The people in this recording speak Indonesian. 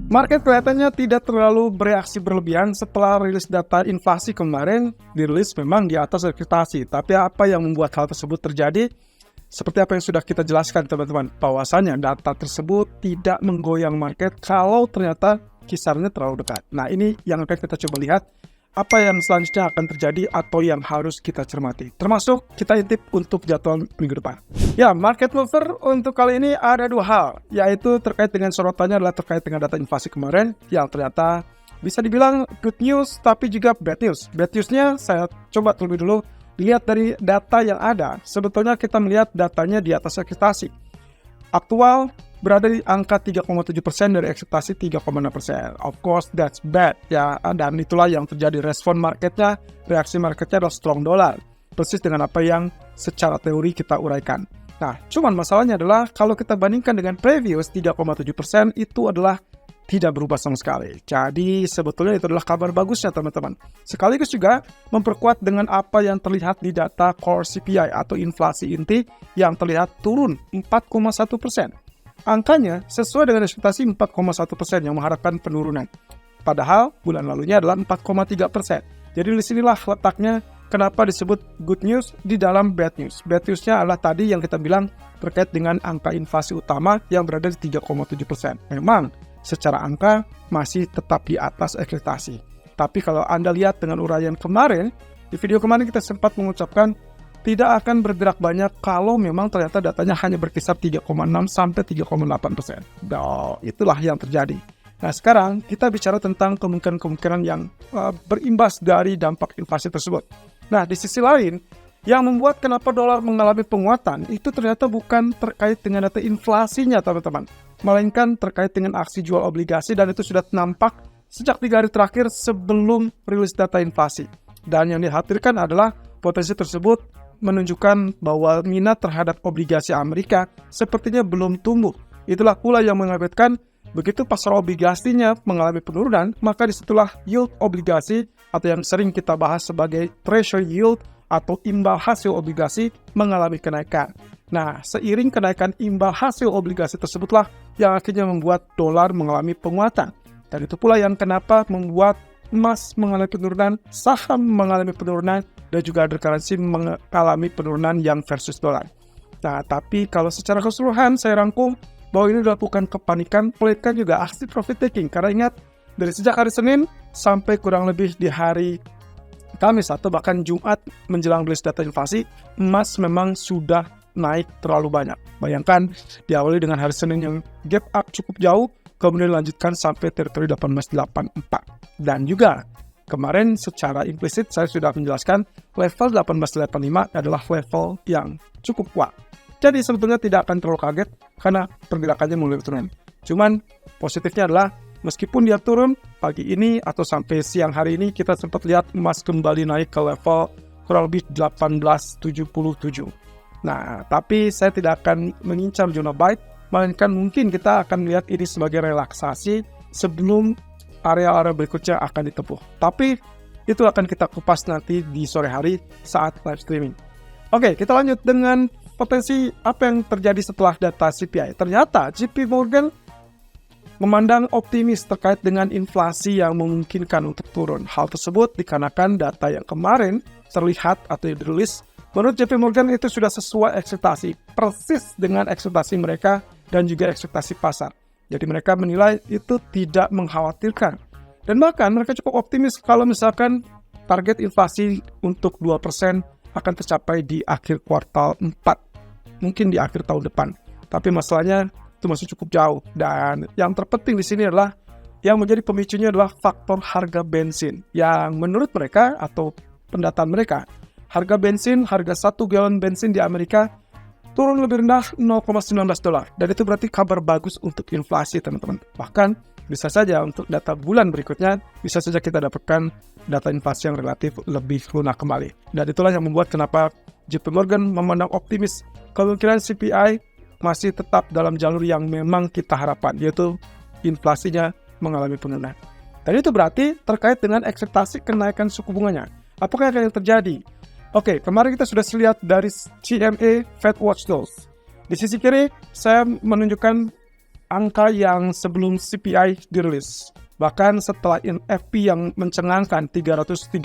Market kelihatannya tidak terlalu bereaksi berlebihan setelah rilis data inflasi kemarin dirilis memang di atas ekspektasi. Tapi apa yang membuat hal tersebut terjadi? Seperti apa yang sudah kita jelaskan teman-teman, bahwasanya data tersebut tidak menggoyang market kalau ternyata kisarannya terlalu dekat. Nah ini yang akan kita coba lihat apa yang selanjutnya akan terjadi atau yang harus kita cermati. Termasuk kita intip untuk jadwal minggu depan. Ya, market mover untuk kali ini ada dua hal, yaitu terkait dengan sorotannya adalah terkait dengan data inflasi kemarin yang ternyata bisa dibilang good news tapi juga bad news. Bad newsnya saya coba terlebih dulu dilihat dari data yang ada. Sebetulnya kita melihat datanya di atas ekspektasi. Aktual berada di angka 3,7% dari ekspektasi 3,6%. Of course, that's bad. Ya, dan itulah yang terjadi. Respon marketnya, reaksi marketnya adalah strong dollar. Persis dengan apa yang secara teori kita uraikan. Nah, cuman masalahnya adalah kalau kita bandingkan dengan previous 3,7% itu adalah tidak berubah sama sekali. Jadi sebetulnya itu adalah kabar bagusnya teman-teman. Sekaligus juga memperkuat dengan apa yang terlihat di data core CPI atau inflasi inti yang terlihat turun 4,1%. Angkanya sesuai dengan ekspektasi 4,1% yang mengharapkan penurunan. Padahal bulan lalunya adalah 4,3%. Jadi disinilah letaknya kenapa disebut good news di dalam bad news. Bad newsnya adalah tadi yang kita bilang terkait dengan angka inflasi utama yang berada di 3,7%. Memang secara angka masih tetap di atas ekspektasi. Tapi kalau Anda lihat dengan uraian kemarin, di video kemarin kita sempat mengucapkan tidak akan bergerak banyak kalau memang ternyata datanya hanya berkisar 3,6 sampai 3,8%. Nah, itulah yang terjadi. Nah, sekarang kita bicara tentang kemungkinan-kemungkinan yang berimbas dari dampak inflasi tersebut. Nah, di sisi lain, yang membuat kenapa dolar mengalami penguatan itu ternyata bukan terkait dengan data inflasinya, teman-teman. Melainkan terkait dengan aksi jual obligasi dan itu sudah nampak sejak 3 hari terakhir sebelum rilis data inflasi. Dan yang dikhawatirkan adalah potensi tersebut menunjukkan bahwa minat terhadap obligasi Amerika sepertinya belum tumbuh. Itulah pula yang mengakibatkan begitu pasar obligasinya mengalami penurunan, maka disitulah yield obligasi atau yang sering kita bahas sebagai treasury yield atau imbal hasil obligasi mengalami kenaikan. Nah, seiring kenaikan imbal hasil obligasi tersebutlah yang akhirnya membuat dolar mengalami penguatan. Dan itu pula yang kenapa membuat emas mengalami penurunan, saham mengalami penurunan, dan juga other currency mengalami penurunan yang versus dolar. Nah, tapi kalau secara keseluruhan saya rangkum bahwa ini adalah bukan kepanikan, melainkan juga aksi profit taking. Karena ingat, dari sejak hari Senin sampai kurang lebih di hari Kamis atau bahkan Jumat menjelang rilis data inflasi, emas memang sudah naik terlalu banyak. Bayangkan, diawali dengan hari Senin yang gap up cukup jauh, kemudian dilanjutkan sampai teritori 1884. Dan juga kemarin secara implisit saya sudah menjelaskan level 1885 adalah level yang cukup kuat. Jadi sebetulnya tidak akan terlalu kaget karena pergerakannya mulai turun. Cuman positifnya adalah meskipun dia turun pagi ini atau sampai siang hari ini kita sempat lihat emas kembali naik ke level kurang lebih 1877. Nah, tapi saya tidak akan mengincar zona buy, melainkan mungkin kita akan melihat ini sebagai relaksasi sebelum area-area berikutnya akan ditempuh. Tapi itu akan kita kupas nanti di sore hari saat live streaming. Oke, kita lanjut dengan potensi apa yang terjadi setelah data CPI. Ternyata JP Morgan memandang optimis terkait dengan inflasi yang memungkinkan untuk turun. Hal tersebut dikarenakan data yang kemarin terlihat atau dirilis menurut JP Morgan itu sudah sesuai ekspektasi, persis dengan ekspektasi mereka dan juga ekspektasi pasar. Jadi mereka menilai itu tidak mengkhawatirkan. Dan bahkan mereka cukup optimis kalau misalkan target inflasi untuk 2% akan tercapai di akhir kuartal 4. Mungkin di akhir tahun depan. Tapi masalahnya itu masih cukup jauh. Dan yang terpenting di sini adalah yang menjadi pemicunya adalah faktor harga bensin. Yang menurut mereka atau pendataan mereka, harga bensin, harga 1 galon bensin di Amerika turun lebih rendah $0,19. Dan itu berarti kabar bagus untuk inflasi, teman-teman. Bahkan bisa saja untuk data bulan berikutnya, bisa saja kita dapatkan data inflasi yang relatif lebih lunak kembali. Dan itulah yang membuat kenapa JP Morgan memandang optimis kemungkinan CPI masih tetap dalam jalur yang memang kita harapkan, yaitu inflasinya mengalami penurunan. Dan itu berarti terkait dengan ekspektasi kenaikan suku bunganya. Apakah yang terjadi? Oke, kemarin kita sudah lihat dari CME Fed Watch Tools. Di sisi kiri, saya menunjukkan angka yang sebelum CPI dirilis. Bahkan setelah NFP yang mencengangkan 336.000,